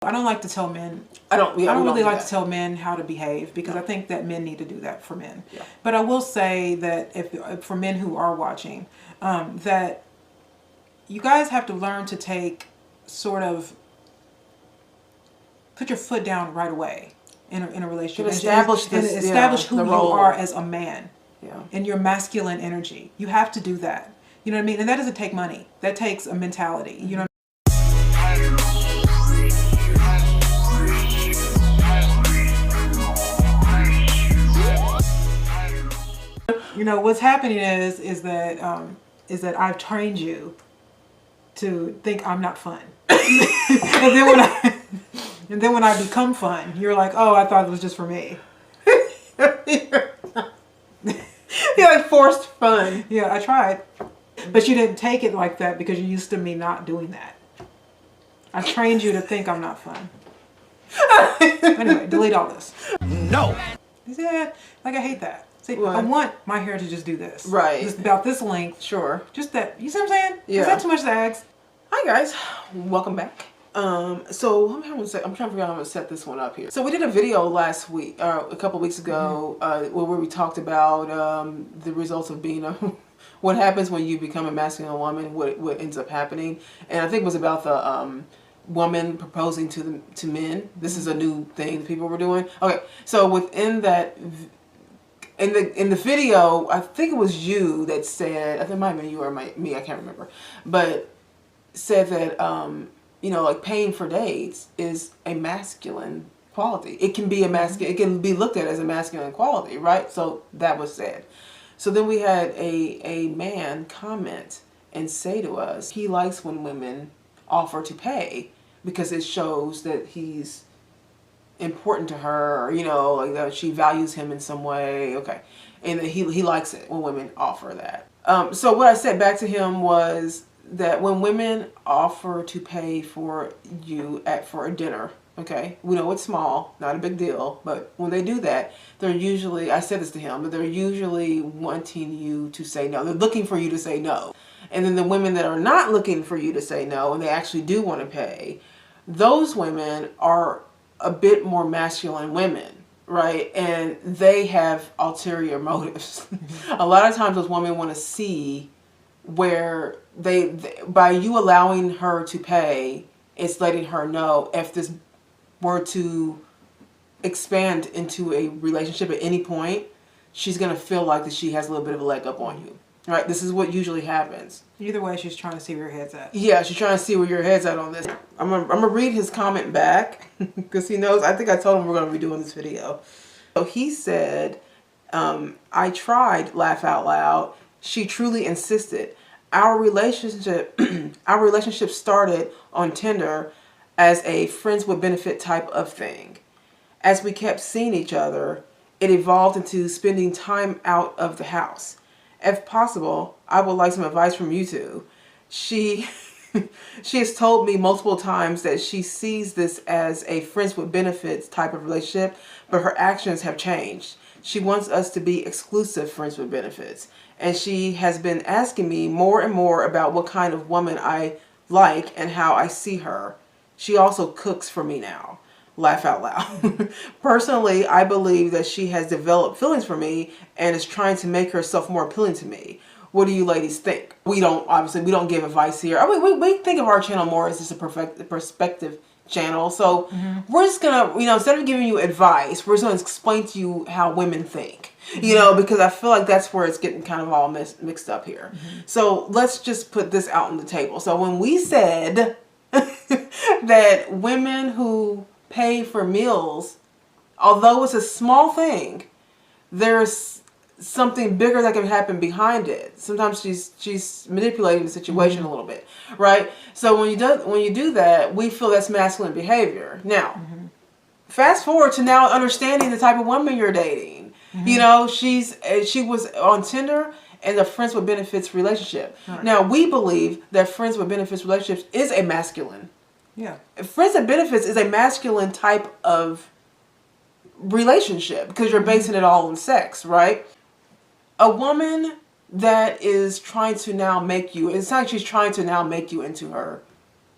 I don't like to tell men. I don't really like to tell men how to behave because I think that men need to do that for men. Yeah. But I will say that if for men who are watching, that you guys have to learn to take sort of put your foot down right away in a relationship. Establish who you are as a man. Yeah. And your masculine energy. You have to do that. You know what I mean? And that doesn't take money. That takes a mentality. You know. You know what's happening is that I've trained you to think I'm not fun, and then when I become fun, you're like, oh, I thought it was just for me. You're like forced fun. Yeah, I tried, but you didn't take it like that because you're used to me not doing that. I trained you to think I'm not fun. Anyway, delete all this. No. Yeah, like I hate that. See, what? I want my hair to just do this. Right. Just about this length. Sure. Just that. You see what I'm saying? Yeah. Is that too much to ask? Hi guys, welcome back. So I'm trying to figure out how I'm gonna set this one up here. So we did a video last week, a couple weeks ago, where we talked about the results of being what happens when you become a masculine woman, what ends up happening, and I think it was about the woman proposing to men. This is a new thing people were doing. Okay, so within that. In the video, I think it was you that said, I think it might have been you or me, I can't remember, but said that, you know, like paying for dates is a masculine quality. It can be it can be looked at as a masculine quality, right? So that was said. So then we had a man comment and say to us, he likes when women offer to pay because it shows that he's important to her, or, you know, like that she values him in some way. Okay. And he likes it when women offer that. So what I said back to him was that when women offer to pay for you for a dinner, okay, we know it's small, not a big deal, but when they do that, they're usually, I said this to him, but they're usually wanting you to say no. They're looking for you to say no. And then the women that are not looking for you to say no and they actually do want to pay, those women are a bit more masculine women, right? And they have ulterior motives. A lot of times those women want to see where they by you allowing her to pay, it's letting her know if this were to expand into a relationship at any point, she's going to feel like that she has a little bit of a leg up on you, right? This is what usually happens. Either way, she's trying to see where your head's at. Yeah, she's trying to see where your head's at on this. I'm gonna read his comment back because he knows. I think I told him we're gonna be doing this video. So he said, "I tried. Laugh out loud. She truly insisted. Our relationship started on Tinder as a friends with benefit type of thing. As we kept seeing each other, it evolved into spending time out of the house. If possible, I would like some advice from you two. She has told me multiple times that she sees this as a friends with benefits type of relationship, but her actions have changed. She wants us to be exclusive friends with benefits. And she has been asking me more and more about what kind of woman I like and how I see her. She also cooks for me now." Laugh out loud. "Personally, I believe that she has developed feelings for me and is trying to make herself more appealing to me. What do you ladies think?" We don't give advice here. I mean, we think of our channel more as just a perspective channel. So we're just gonna, instead of giving you advice, we're just gonna explain to you how women think. Because I feel like that's where it's getting kind of all mixed up here. So let's just put this out on the table. So when we said that women who pay for meals, although it's a small thing, there's something bigger that can happen behind it. Sometimes she's manipulating the situation a little bit, right? So when you do that, we feel that's masculine behavior. Now, fast forward to now understanding the type of woman you're dating. She was on Tinder and a friends with benefits relationship. Right. Now we believe that friends with benefits relationships is a masculine. Yeah. Friends with benefits is a masculine type of relationship because you're basing it all on sex, right? A woman that is trying to now make you, it's not like she's trying to now make you into her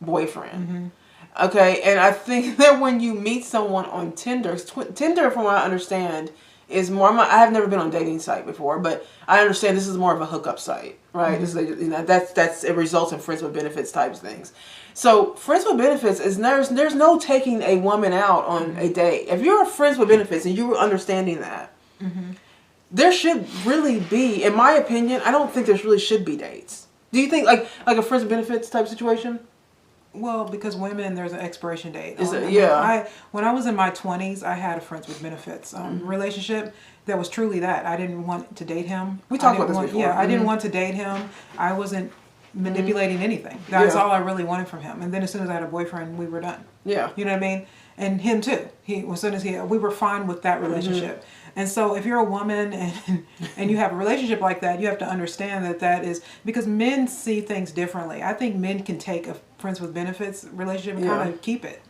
boyfriend. Okay, and I think that when you meet someone on Tinder, Tinder, from what I understand, is more. I have never been on a dating site before, but I understand this is more of a hookup site, right? This is that's it results in friends with benefits types things. So friends with benefits is there's no taking a woman out on a date. If you're friends with benefits and you're understanding that, there should really be, in my opinion, I don't think there really should be dates. Do you think like a friends with benefits type situation? Well, because women, there's an expiration date. Yeah. When I was in my 20s, I had a friends with benefits relationship that was truly that. I didn't want to date him. We talked about this before. Yeah, I didn't want to date him. I wasn't manipulating anything. That's all I really wanted from him. And then as soon as I had a boyfriend, we were done. Yeah. You know what I mean? And him too. As soon as we were fine with that relationship. And so if you're a woman and you have a relationship like that, you have to understand that is because men see things differently. I think men can take a friends with benefits relationship and kind of keep it.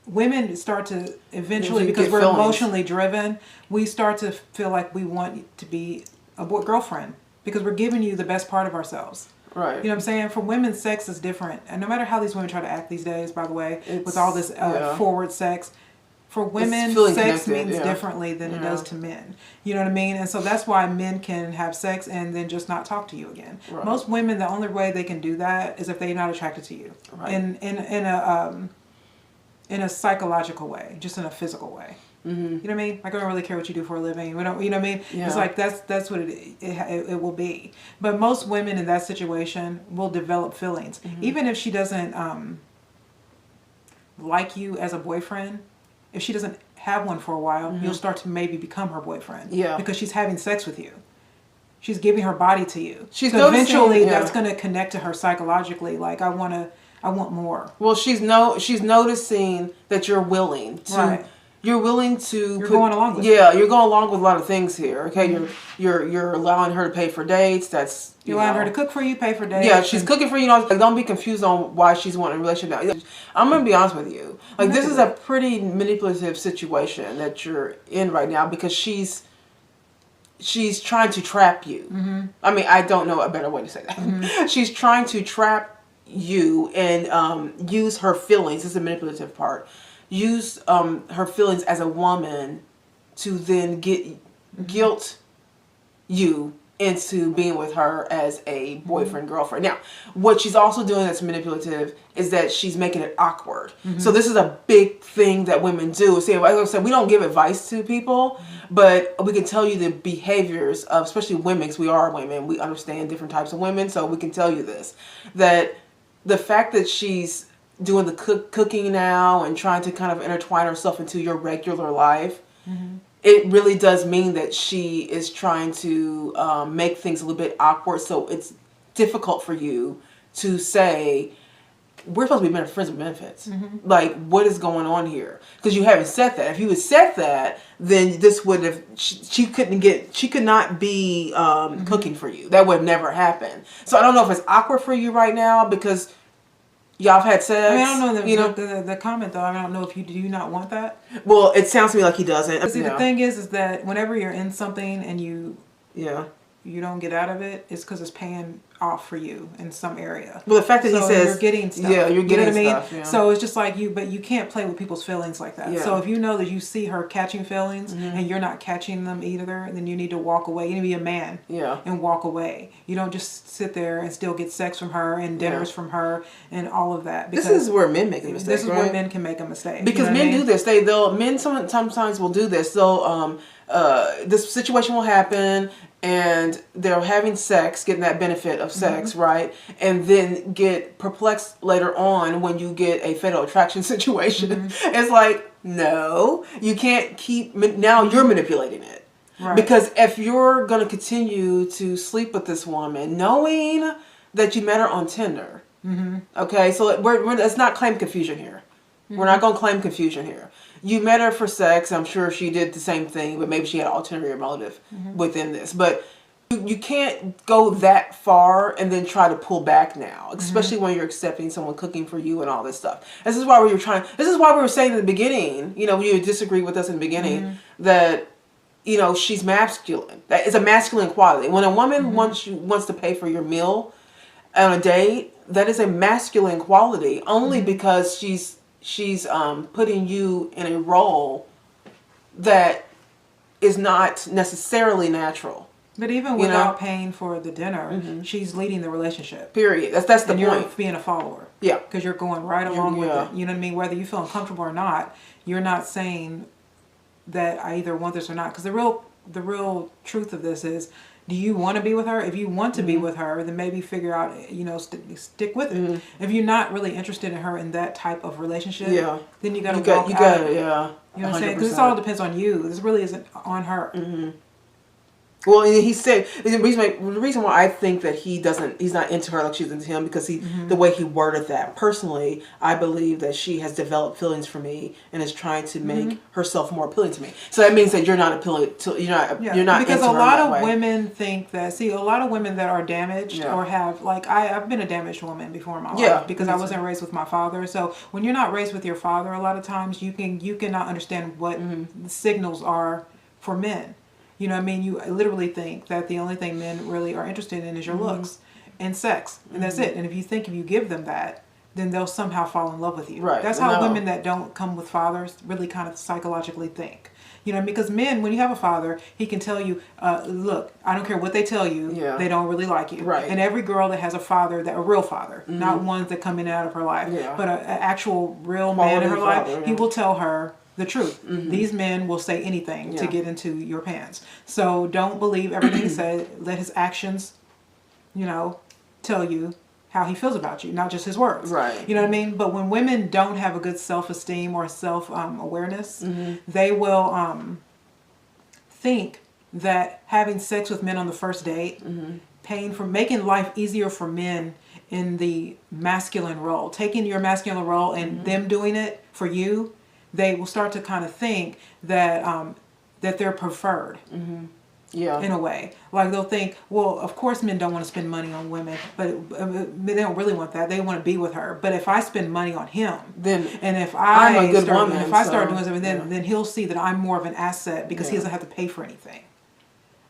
Women start to eventually, because we're emotionally driven, we start to feel like we want to be a girlfriend because we're giving you the best part of ourselves. Right. You know what I'm saying? For women, sex is different. And no matter how these women try to act these days, by the way, with all this forward sex, for women, sex means differently than it does to men. You know what I mean? And so that's why men can have sex and then just not talk to you again. Right. Most women, the only way they can do that is if they're not attracted to you. Right. In a psychological way, just in a physical way. You know what I mean? Like, I don't really care what you do for a living. We don't, you know what I mean? Yeah. It's like that's what it will be. But most women in that situation will develop feelings, even if she doesn't like you as a boyfriend. If she doesn't have one for a while, you'll start to maybe become her boyfriend. Yeah. Because she's having sex with you. She's giving her body to you. So eventually that's going to connect to her psychologically. Like, I want more. Well, she's noticing that you're willing to. Right. You're willing to. You're going along with. Yeah, you're going along with a lot of things here. Okay, you're allowing her to pay for dates. That's you're allowing her to cook for you, pay for dates. Yeah, she's cooking for you. Like, don't be confused on why she's wanting a relationship now. I'm gonna be honest with you. Like, this is a pretty manipulative situation that you're in right now because she's trying to trap you. I mean, I don't know a better way to say that. She's trying to trap you and use her feelings. This is the manipulative part. Use her feelings as a woman to then guilt you into being with her as a boyfriend, girlfriend. Now, what she's also doing that's manipulative is that she's making it awkward. So this is a big thing that women do. See, like I said, we don't give advice to people, but we can tell you the behaviors of, especially women, because we are women. We understand different types of women, so we can tell you this. That the fact that she's doing the cooking now and trying to kind of intertwine herself into your regular life, it really does mean that she is trying to make things a little bit awkward. So it's difficult for you to say, we're supposed to be friends with benefits. Like, what is going on here? Because you haven't said that. If you had said that, then this would have, she could not be cooking for you. That would have never happened. So I don't know if it's awkward for you right now because y'all have had sex. I mean, I don't know the comment though. I don't know if do you not want that? Well, it sounds to me like he doesn't. See, the thing is that whenever you're in something and you don't get out of it, it's because it's paying off for you in some area. Well, the fact that he says you're getting stuff. Yeah, you're getting stuff. Yeah. So it's just like but you can't play with people's feelings like that. Yeah. So if you know that you see her catching feelings and you're not catching them either, then you need to walk away. You need to be a man. Yeah. And walk away. You don't just sit there and still get sex from her and dinners from her and all of that. Because this is where men make a mistake. This is where men can make a mistake. Because men do this. Men sometimes will do this. They'll this situation will happen and they're having sex, getting that benefit of sex, right? And then get perplexed later on when you get a fatal attraction situation. It's like, no, you can't keep, now you're manipulating it. Right. Because if you're going to continue to sleep with this woman, knowing that you met her on Tinder, okay, so let's not claim confusion here. We're not going to claim confusion here. You met her for sex. I'm sure she did the same thing, but maybe she had an ulterior motive within this. But you can't go that far and then try to pull back now, especially when you're accepting someone cooking for you and all this stuff. This is why we were saying in the beginning, you disagree with us in the beginning, that, she's masculine. That is a masculine quality. When a woman wants to pay for your meal, on a date, that is a masculine quality only because she's putting you in a role that is not necessarily natural. But even without paying for the dinner, she's leading the relationship. Period. That's the and point. You're being a follower. Yeah. Because you're going right along with it. You know what I mean? Whether you feel uncomfortable or not, you're not saying that I either want this or not. Because the real truth of this is, do you want to be with her? If you want to be with her, then maybe figure out, stick with it. If you're not really interested in her in that type of relationship, then you got to walk out of it. Yeah. You know what I'm saying? Because this all depends on you. This really isn't on her. Well, he said the reason why I think that he's not into her like she's into him, because the way he worded that. Personally, I believe that she has developed feelings for me and is trying to make herself more appealing to me. So that means that you're not appealing to you're not because into a her lot that of way. women think that a lot of women that are damaged or have I've been a damaged woman before in my life because I wasn't raised with my father. So when you're not raised with your father, a lot of times you cannot understand what the signals are for men. You know what I mean? You literally think that the only thing men really are interested in is your looks and sex. And that's it. And if you give them that, then they'll somehow fall in love with you. Right. That's how women that don't come with fathers really kind of psychologically think. You know, because men, when you have a father, he can tell you, look, I don't care what they tell you, they don't really like you. Right. And every girl that has a father, a real father, not ones that come in and out of her life, but an actual real man in her life, he will tell her the truth. These men will say anything to get into your pants. So don't believe everything he said. Let his actions, tell you how he feels about you, not just his words. Right. You know what I mean? But when women don't have a good self-esteem or self-awareness, they will think that having sex with men on the first date, paying for making life easier for men in the masculine role, taking your masculine role and them doing it for you, they will start to kind of think that that they're preferred. In a way. Like they'll think, well, of course men don't want to spend money on women, but they don't really want that. They want to be with her. But if I spend money on him, and if I'm a good woman, if I start doing something, then he'll see that I'm more of an asset because he doesn't have to pay for anything.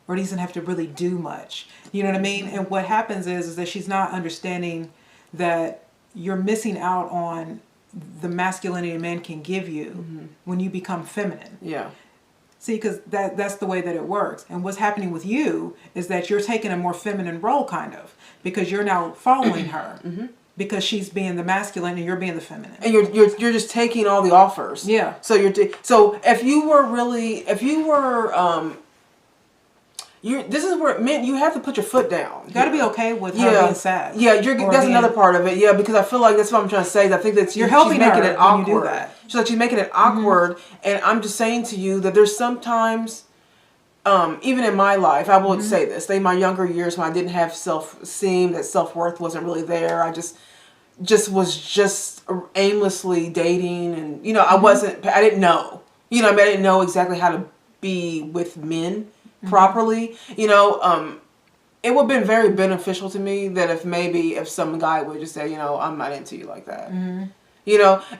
Or he doesn't have to really do much. You know what I mean? And what happens is that she's not understanding that you're missing out on the masculinity a man can give you when you become feminine. Yeah. See, because that's the way that it works. And what's happening with you is that you're taking a more feminine role, kind of, because you're now following her because she's being the masculine and you're being the feminine. And you're just taking all the offers. Yeah. So if you were this is where men, you have to put your foot down. You got to be okay with her being sad. Yeah, that's another part of it. Yeah, because I feel like that's what I'm trying to say. I think that you're helping she's making her it awkward. when you do that. She's making it awkward, and I'm just saying to you that there's sometimes, even in my life, I will say this. In my younger years when I didn't have self-esteem, that self-worth wasn't really there. I just was aimlessly dating, and I didn't know. I didn't know exactly how to be with men properly. It would have been very beneficial to me that if some guy would just say, I'm not into you like that. And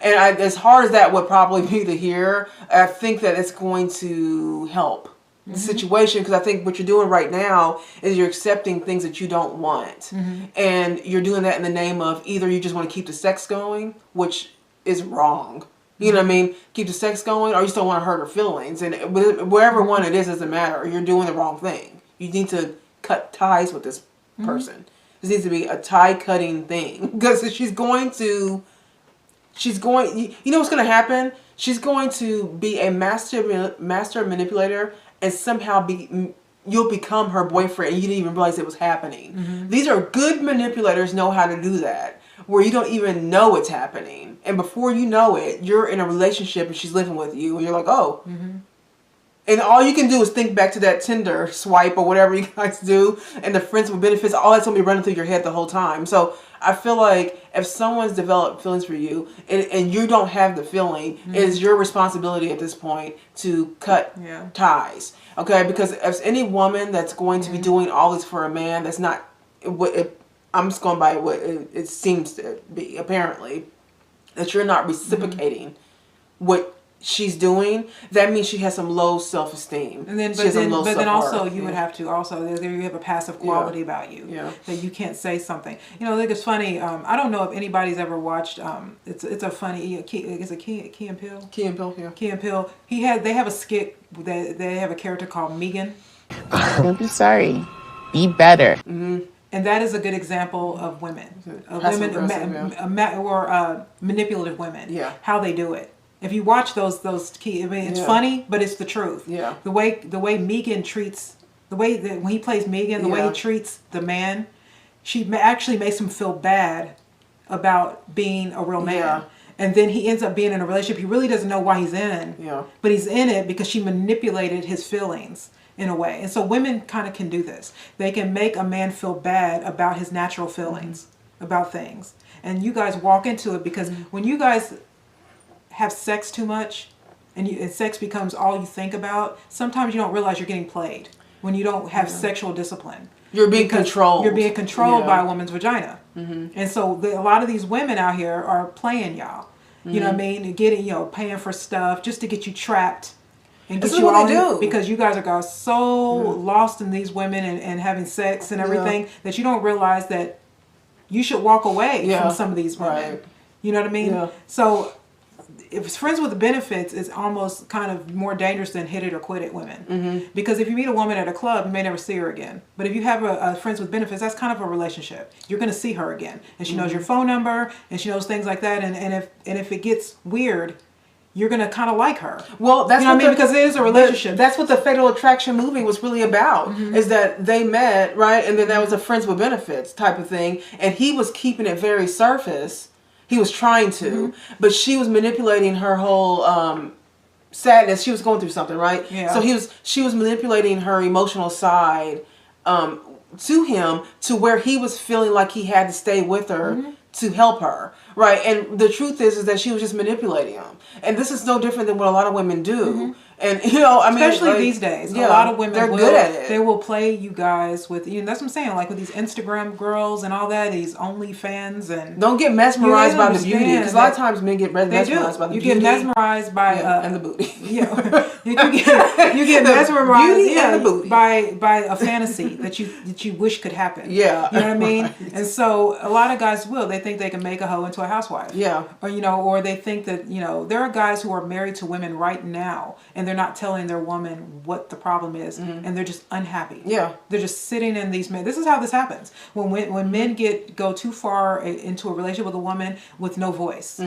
as hard as that would probably be to hear, I think that it's going to help the situation, because I think what you're doing right now is you're accepting things that you don't want, and you're doing that in the name of either you just want to keep the sex going, which is wrong. You know what I mean? Keep the sex going, or you still want to hurt her feelings. And wherever one it is, doesn't matter. You're doing the wrong thing. You need to cut ties with this person. This needs to be a tie-cutting thing. Because she's going, you know what's going to happen? She's going to be a master manipulator, and somehow you'll become her boyfriend, and you didn't even realize it was happening. These are good manipulators, know how to do that, where you don't even know it's happening. And before you know it, you're in a relationship and she's living with you, and you're like, oh. And all you can do is think back to that Tinder swipe or whatever you guys do, and the friends with benefits, all that's going to be running through your head the whole time. So I feel like if someone's developed feelings for you and you don't have the feeling, it is your responsibility at this point to cut ties. Okay? Because if any woman that's going to be doing all this for a man that's not I'm just going by what it seems to be, apparently, that you're not reciprocating what she's doing, that means she has some low self-esteem. And then, she has some low but then also self-worth. you would have to also there you have a passive quality about you that you can't say something. You know, I think it's funny. I don't know if anybody's ever watched. It's a funny. Is it Key and Peele? Key and Peele, yeah. Key and Peele. They have a skit. They have a character called Megan. Don't be sorry. Be better. Mm-hmm. And that is a good example of women, manipulative women. Yeah. How they do it. If you watch those key, I mean, it's funny, but it's the truth. Yeah. The way Megan treats, when he plays Megan, the way he treats the man, she actually makes him feel bad about being a real man. Yeah. And then he ends up being in a relationship he really doesn't know why he's in. Yeah. But he's in it because she manipulated his feelings in a way. And so women kind of can do this. They can make a man feel bad about his natural feelings about things. And you guys walk into it because when you guys have sex too much and sex becomes all you think about, sometimes you don't realize you're getting played when you don't have sexual discipline. You're being controlled. You're being controlled by a woman's vagina. And so a lot of these women out here are playing y'all. You know what I mean? Getting, paying for stuff just to get you trapped. And get you all because you guys are so lost in these women and having sex and everything that you don't realize that you should walk away from some of these women. Right. You know what I mean? Yeah. So if it's friends with the benefits, it's almost kind of more dangerous than hit it or quit it women. Because if you meet a woman at a club, you may never see her again. But if you have a friends with benefits, that's kind of a relationship. You're going to see her again, and she knows your phone number, and she knows things like that. And if it gets weird, you're going to kind of like her. Well, that's what because it is a relationship. That's what the Fatal Attraction movie was really about, is that they met, right? And then that was a friends with benefits type of thing. And he was keeping it very surface. He was trying to, but she was manipulating her whole sadness. She was going through something, right? Yeah. So she was manipulating her emotional side to him to where he was feeling like he had to stay with her to help her, right? And the truth is that she was just manipulating him. And this is no different than what a lot of women do. And especially these days, a lot of women they're good at it. They will play you guys with, that's what I'm saying, like with these Instagram girls and all that, these OnlyFans and don't get mesmerized by the beauty, because a lot of times men get mesmerized by the beauty. You get mesmerized by and the booty. You get mesmerized beauty and the booty. by a fantasy that you wish could happen. Yeah, you know what I mean. And so a lot of guys they think they can make a hoe into a housewife. Yeah, or they think that there are guys who are married to women right now and they're not telling their woman what the problem is, and they're just unhappy. Yeah, they're just sitting in these men. This is how this happens when men go too far into a relationship with a woman with no voice.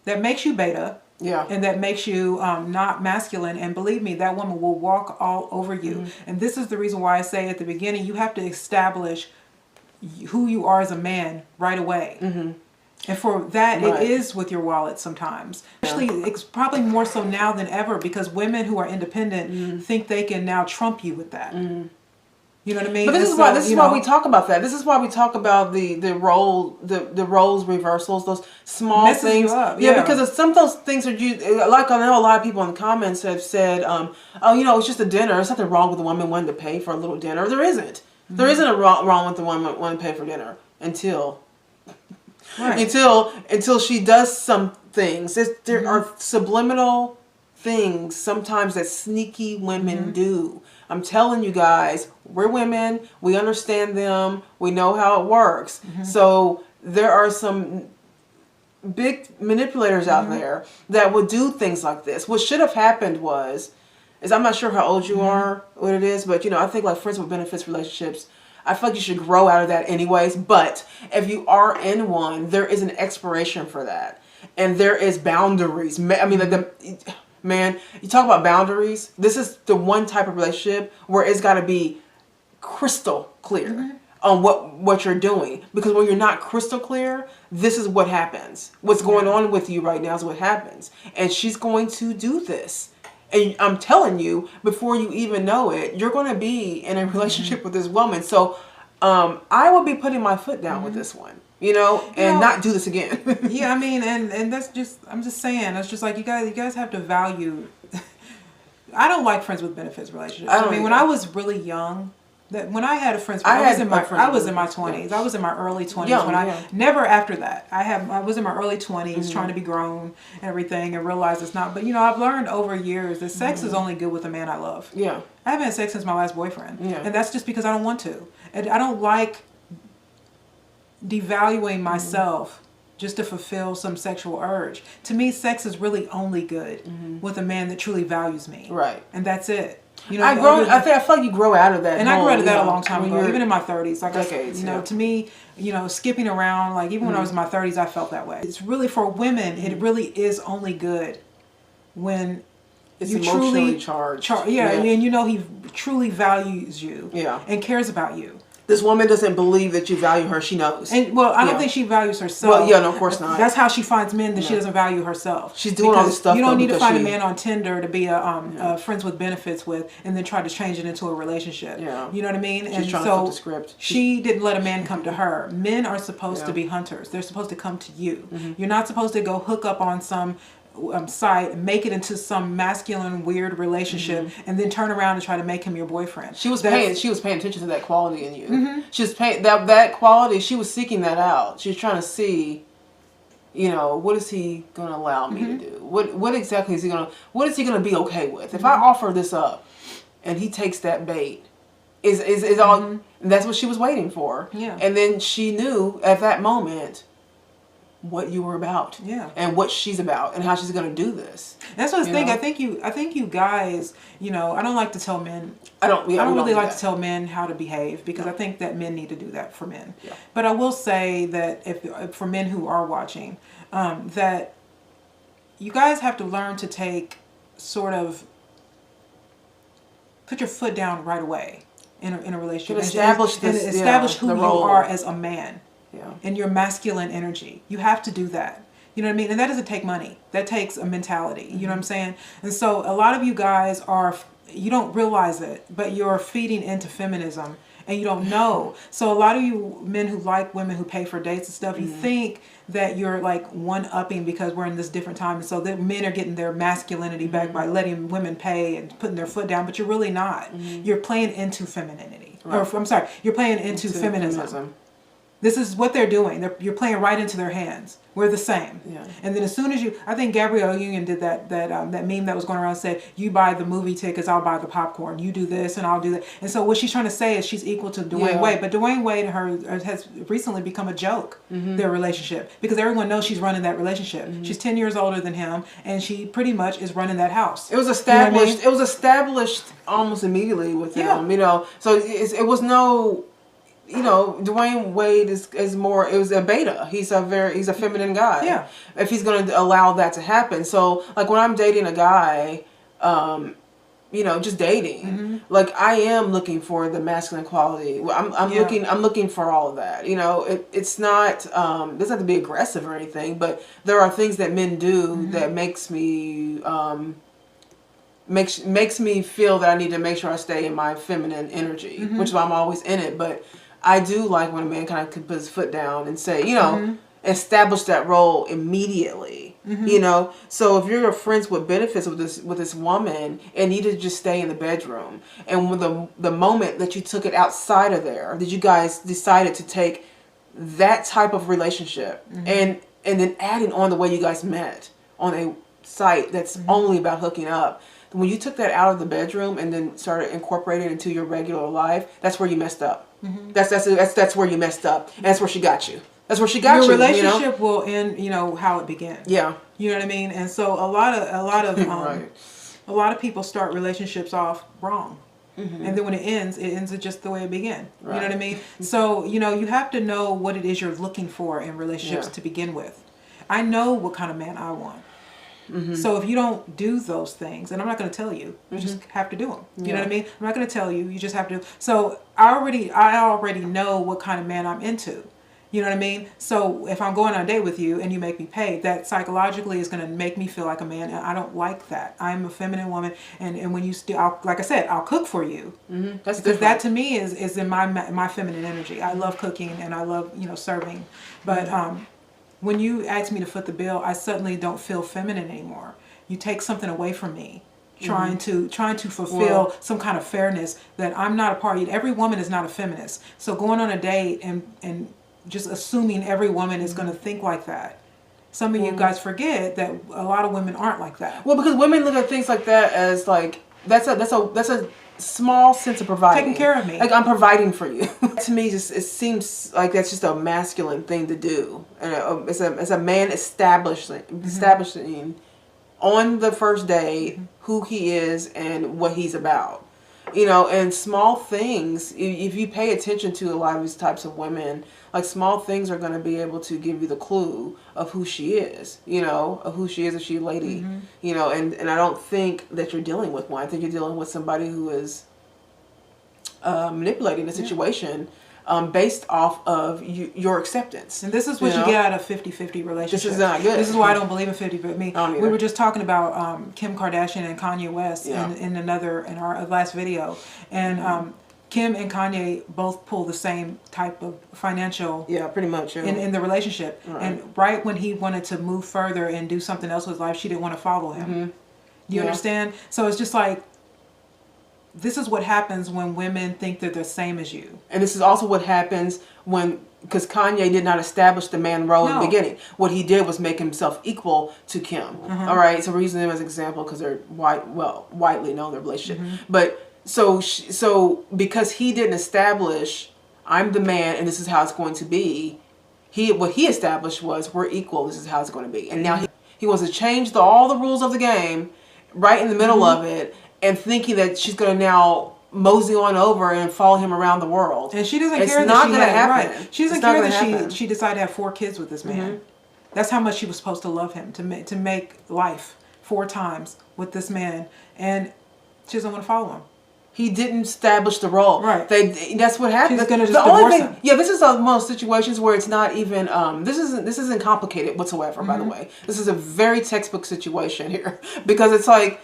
That makes you beta. Yeah, and that makes you not masculine. And believe me, that woman will walk all over you. And this is the reason why I say at the beginning, you have to establish who you are as a man right away. And for that, it is with your wallet sometimes. Actually, it's probably more so now than ever because women who are independent think they can now trump you with that. You know what I mean? But this is why we talk about that. This is why we talk about the roles reversals, those small messes things. You up. Yeah, because of some of those things are like I know a lot of people in the comments have said, it's just a dinner. There's something wrong with the woman wanting to pay for a little dinner. There isn't. There isn't a wrong with the woman wanting to pay for dinner until she does some things. There are subliminal things sometimes that sneaky women do. I'm telling you guys, we're women. We understand them. We know how it works. So there are some big manipulators out there that will do things like this. What should have happened is I'm not sure how old you are, what it is, but I think like friends with benefits relationships, I feel like you should grow out of that anyways. But if you are in one, there is an expiration for that. And there is boundaries. I mean, man, you talk about boundaries. This is the one type of relationship where it's got to be crystal clear on what you're doing. Because when you're not crystal clear, this is what happens. What's going on with you right now is what happens. And she's going to do this. And I'm telling you, before you even know it, you're going to be in a relationship with this woman. So I will be putting my foot down with this one, and not do this again. Yeah, I mean, and that's just, I'm just saying, it's just like you guys have to value. I don't like friends with benefits relationships. I mean, when I was really young, That when I had a friend's I I was had in my a friend I was in my group, 20s. yeah. I was in my early 20s Young, when yeah. never after that. I was in my early 20s trying to be grown and everything and realized it's not. But I've learned over years that sex is only good with a man I love. Yeah. I haven't had sex since my last boyfriend. Yeah. And that's just because I don't want to. And I don't like devaluing myself just to fulfill some sexual urge. To me, sex is really only good with a man that truly values me. Right. And that's it. I feel like you grow out of that. And I grew out of that a long time ago, even in my 30s. Like decades, to me, skipping around, like even when I was in my 30s, I felt that way. It's really for women. It really is only good when it's you emotionally truly charged. and he truly values you. Yeah. And cares about you. This woman doesn't believe that you value her. She knows. And I don't think she values herself. Well, yeah, no, of course not. That's how she finds men that she doesn't value herself. She's doing all this stuff. You don't need to find a man on Tinder to be a friends with benefits with, and then try to change it into a relationship. Yeah. You know what I mean? She's trying to flip the script. She didn't let a man come to her. Men are supposed to be hunters. They're supposed to come to you. You're not supposed to go hook up on some site, make it into some masculine weird relationship, and then turn around and try to make him your boyfriend. She was paying attention to that quality in you. She was paying that quality. She was seeking that out. She was trying to see, what is he going to allow me to do? What exactly is he going to? What is he going to be okay with? If I offer this up, and he takes that bait, is all? And that's what she was waiting for. Yeah. And then she knew at that moment what you were about, and what she's about, and how she's going to do this. That's what I was thinking. I think you guys, I don't like to tell men. I don't really like to tell men how to behave, because I think that men need to do that for men. Yeah. But I will say that if for men who are watching, that you guys have to learn to take put your foot down right away in a relationship, and establish who you are as a man. Yeah. And your masculine energy. You have to do that. You know what I mean? And that doesn't take money. That takes a mentality. You know what I'm saying? And so a lot of you guys you don't realize it, but you're feeding into feminism and you don't know. So a lot of you men who like women who pay for dates and stuff, you think that you're like one-upping because we're in this different time. And so that men are getting their masculinity back by letting women pay and putting their foot down, but you're really not. You're playing into femininity. Right. Or I'm sorry, you're playing into feminism. This is what they're doing. You're playing right into their hands. We're the same. Yeah. And then as soon as I think Gabrielle Union did that meme that was going around, said, you buy the movie tickets, I'll buy the popcorn. You do this and I'll do that. And so what she's trying to say is she's equal to Dwayne Wade. But Dwayne Wade and her has recently become a joke, their relationship. Because everyone knows she's running that relationship. She's 10 years older than him, and she pretty much is running that house. It was established. You know what I mean? It was established almost immediately with them. So it was no... Dwayne Wade is more. It was a beta. He's a feminine guy. Yeah. If he's going to allow that to happen, so like when I'm dating a guy, just dating, like I am looking for the masculine quality. I'm looking for all of that. It's not doesn't have to be aggressive or anything, but there are things that men do that makes me feel that I need to make sure I stay in my feminine energy, which is why I'm always in it, but. I do like when a man kind of can put his foot down and say, establish that role immediately. So if you're friends with benefits with this woman and you to just stay in the bedroom, and with the moment that you took it outside of there, that you guys decided to take that type of relationship and then adding on the way you guys met on a site that's only about hooking up. When you took that out of the bedroom and then started incorporating it into your regular life, that's where you messed up. That's where you messed up, and that's where she got you. That's where she got you. Your relationship will end, how it began. Yeah. You know what I mean? And so a lot of right. A lot of people start relationships off wrong. And then when it ends just the way it began. Right. You know what I mean? So, you have to know what it is you're looking for in relationships to begin with. I know what kind of man I want. So if you don't do those things, and I'm not going to tell you, you just have to do them. You know what I mean? I'm not going to tell you. You just have to. So I already know what kind of man I'm into. You know what I mean? So if I'm going on a date with you and you make me pay, that psychologically is going to make me feel like a man, and I don't like that. I'm a feminine woman, and when you like I said, I'll cook for you. That's because that to me is in my feminine energy. I love cooking and I love serving, but when you ask me to foot the bill, I suddenly don't feel feminine anymore. You take something away from me. trying to fulfill some kind of fairness that I'm not a party. Every woman is not a feminist. So going on a date and just assuming every woman is going to think like that. Some of you guys forget that a lot of women aren't like that. Well, because women look at things like that as like that's a small sense of providing. Taking care of me. Like, I'm providing for you. To me, just it seems like that's just a masculine thing to do. And it's a man establishing on the first date who he is and what he's about. You know, and small things, if you pay attention to a lot of these types of women, like, small things are going to be able to give you the clue of who she is, you know, of who she is, if she's a lady, you know, and I don't think that you're dealing with one. I think you're dealing with somebody who is manipulating the situation based off of your acceptance. And this is what you get out of 50-50 relationship. This is not good. This is why I don't believe in 50-50. We were just talking about Kim Kardashian and Kanye West in our last video. And Kim and Kanye both pull the same type of financial pretty much in the relationship. Right. And right when he wanted to move further and do something else with his life, she didn't want to follow him. Do you understand? So it's just like, this is what happens when women think they're the same as you. And this is also what happens because Kanye did not establish the man role in the beginning. What he did was make himself equal to Kim. All right, so we're using them as an example because they're widely known, their relationship. But so because he didn't establish, I'm the man and this is how it's going to be, what he established was, we're equal, this is how it's going to be. And now he wants to change all the rules of the game right in the middle of it, and thinking that she's going to now mosey on over and follow him around the world. And she doesn't care that she had, right. She doesn't care that she decided to have 4 kids with this man. That's how much she was supposed to love him, to make life 4 times with this man. And she doesn't want to follow him. He didn't establish the role. Right. That's what happened. She's going to just divorce him. Yeah, this is one of those situations where it's not even, this isn't complicated whatsoever, by the way. This is a very textbook situation here. Because it's like,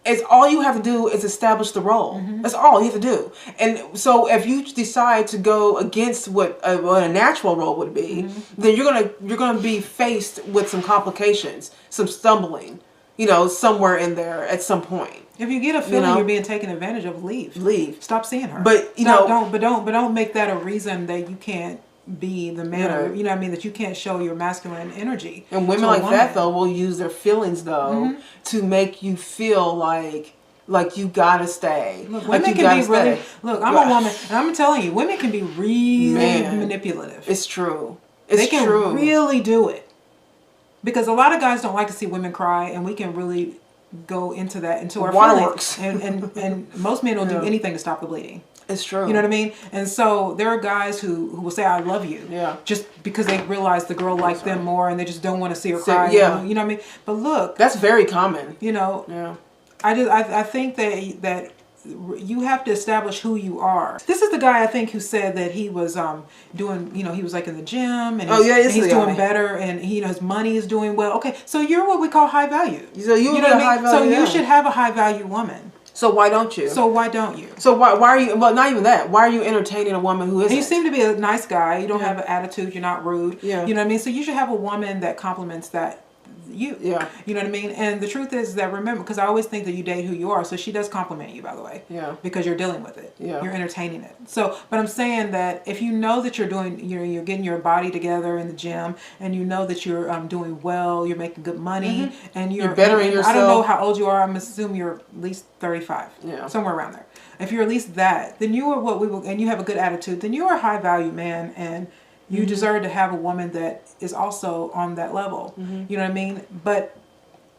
it's all you have to do is establish the role. That's all you have to do. And so if you decide to go against what a natural role would be, then you're gonna be faced with some complications, some stumbling, you know, somewhere in there at some point. If you get a feeling you're being taken advantage of, leave. Stop seeing her. But don't make that a reason that you can't be the man, or, you know what I mean, that you can't show your masculine energy. And women like that though will use their feelings though to make you feel like you gotta stay. Look, women can be really. Look, I'm a woman, and I'm telling you, women can be really manipulative. It's true. They can really do it, because a lot of guys don't like to see women cry, and we can really go into that, into our waterworks. And most men will do anything to stop the bleeding. It's true. You know what I mean? And so there are guys who will say, I love you. Just because they realize the girl likes them more, and they just don't want to see her cry. You know what I mean? But look. That's very common. You know. I think that you have to establish who you are. This is the guy, I think, who said that he was doing, you know, he was like in the gym, and he's doing better, and he, you know, his money is doing well. Okay, so you're what we call high value. So you know what I mean? So you should have a high value woman. So why don't you? So why don't you? So why are you? Well, not even that. Why are you entertaining a woman who isn't? And you seem to be a nice guy. You don't have an attitude. You're not rude. Yeah. You know what I mean? So you should have a woman that compliments that. You know what I mean? And the truth is that, remember, because I always think that you date who you are, so she does compliment you, by the way, because you're dealing with it, you're entertaining it. So, but I'm saying that if you know that you're doing, you're getting your body together in the gym, and you know that you're doing well, you're making good money, and you're bettering yourself. I don't know how old you are. I'm assuming you're at least 35, somewhere around there. If you're at least that, then you are what we will, and you have a good attitude, then you are a high value man, and you deserve to have a woman that is also on that level. You know what I mean? But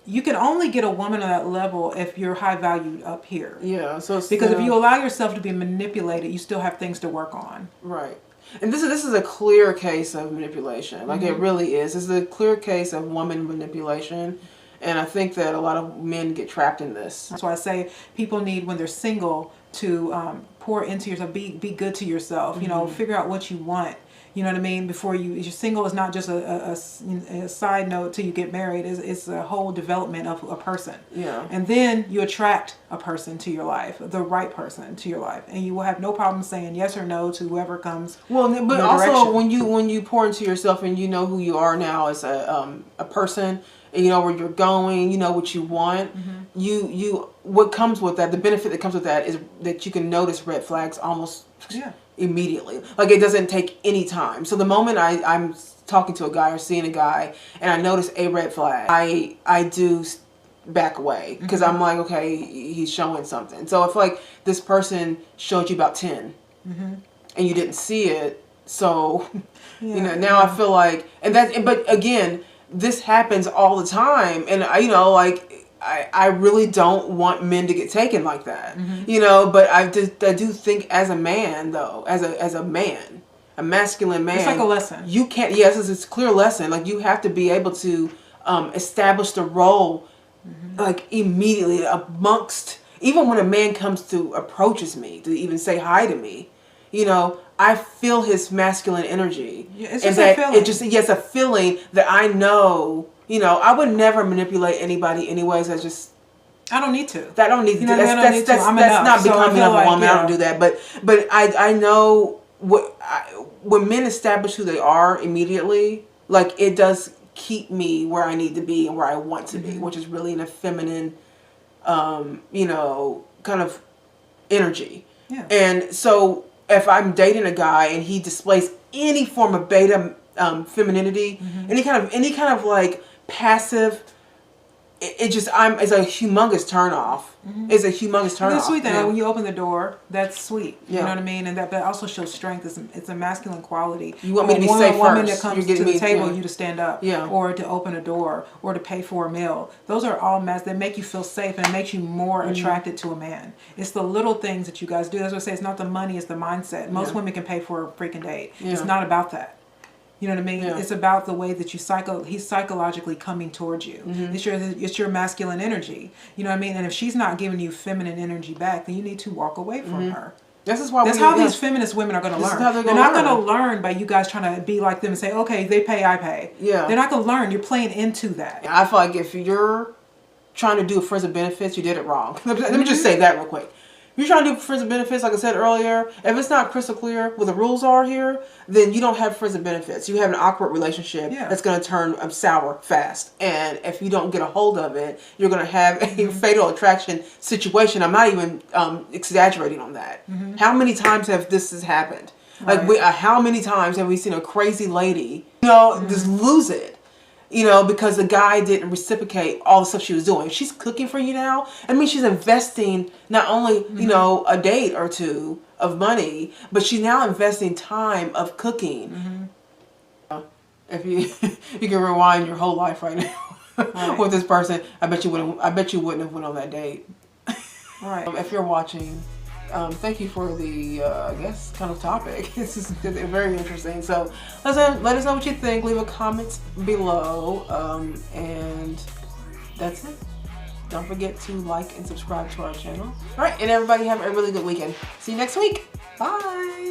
you can only get a woman on that level if you're high valued up here. So because if you allow yourself to be manipulated, you still have things to work on. Right. And this is a clear case of manipulation. Like, it really is. This is a clear case of woman manipulation. And I think that a lot of men get trapped in this. That's why I say people need, when they're single, to pour into yourself, be good to yourself. You know, figure out what you want. You know what I mean? Before you're single is not just a side note till you get married. It's a whole development of a person. And then you attract a person to your life, the right person to your life, and you will have no problem saying yes or no to whoever comes. Well, but also when you pour into yourself and you know who you are now as a person, and you know where you're going, you know what you want. what comes with that, the benefit that comes with that is that you can notice red flags almost immediately. Like it doesn't take any time. So the moment I'm talking to a guy or seeing a guy and I notice a red flag, I do back away because I'm like, okay, he's showing something. So if like this person showed you about 10 and you didn't see it, so you know, now I feel like, but again, this happens all the time, and I really don't want men to get taken like that, you know. But I do think as a man, though, as a man, a masculine man, it's like a lesson. You can't. Yes, it's a clear lesson. Like you have to be able to establish the role, like immediately amongst. Even when a man approaches me to even say hi to me, you know, I feel his masculine energy. Yeah, it's just a feeling. It's a feeling that I know. You know, I would never manipulate anybody anyways. I don't need to. I don't need to. That's not becoming of a woman. I don't do that. But I know when men establish who they are immediately, like it does keep me where I need to be and where I want to be, which is really in a feminine, you know, kind of energy. Yeah. And so if I'm dating a guy and he displays any form of beta femininity, any kind of like passive, it's a humongous turn off. It's a humongous turn off. The sweet thing, like when you open the door, that's sweet. Yeah. You know what I mean? And that also shows strength. It's a masculine quality. You want me to be safe first. Woman that comes to the table, you to stand up, yeah, or to open a door, or to pay for a meal. Those are all that make you feel safe and it makes you more attracted to a man. It's the little things that you guys do. That's what I say. It's not the money, it's the mindset. Most women can pay for a freaking date. Yeah. It's not about that. You know what I mean? Yeah. It's about the way that he's psychologically coming towards you. It's your masculine energy. You know what I mean? And if she's not giving you feminine energy back, then you need to walk away from her. That's how these feminist women are going to learn. They're not going to learn by you guys trying to be like them and say, okay, they pay, I pay. Yeah. They're not going to learn. You're playing into that. I feel like if you're trying to do friends of benefits, you did it wrong. Let me just say that real quick. You're trying to do friends of benefits, like I said earlier. If it's not crystal clear what the rules are here, then you don't have friends of benefits. You have an awkward relationship that's going to turn sour fast. And if you don't get a hold of it, you're going to have a fatal attraction situation. I'm not even exaggerating on that. How many times have this happened? Right. Like, how many times have we seen a crazy lady, you know, just lose it? You know, because the guy didn't reciprocate all the stuff she was doing. She's cooking for you now. I mean, she's investing not only, you know, a date or two of money, but she's now investing time of cooking. If you can rewind your whole life right now with this person, I bet you wouldn't have went on that date. Right. If you're watching, thank you for the, I guess, kind of topic. It's just very interesting. So let us know what you think. Leave a comment below. And that's it. Don't forget to like and subscribe to our channel. All right. And everybody have a really good weekend. See you next week. Bye.